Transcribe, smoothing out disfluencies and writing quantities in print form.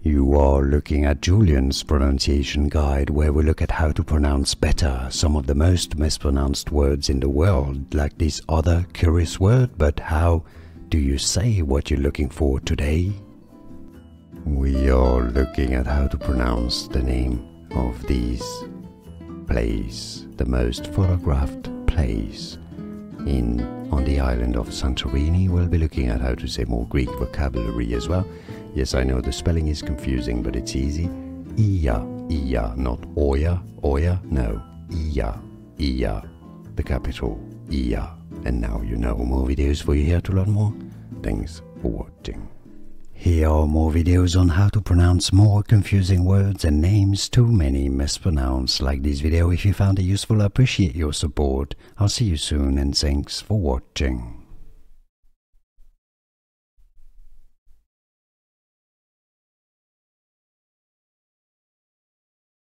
You are looking at Julian's pronunciation guide, where we look at how to pronounce better some of the most mispronounced words in the world, like this other curious word. But how do you say what you're looking for today? We are looking at how to pronounce the name of this place, the most photographed place on the island of Santorini. We'll be looking at how to say more Greek vocabulary as well. Yes, I know the spelling is confusing, but it's easy. Ia, Ia, not Oia, Oia, no, Ia, Ia, the capital, Ia. And now you know. More videos for you here to learn more. Thanks for watching. Here are more videos on how to pronounce more confusing words and names too many mispronounced. Like this video if you found it useful. I appreciate your support. I'll see you soon and thanks for watching.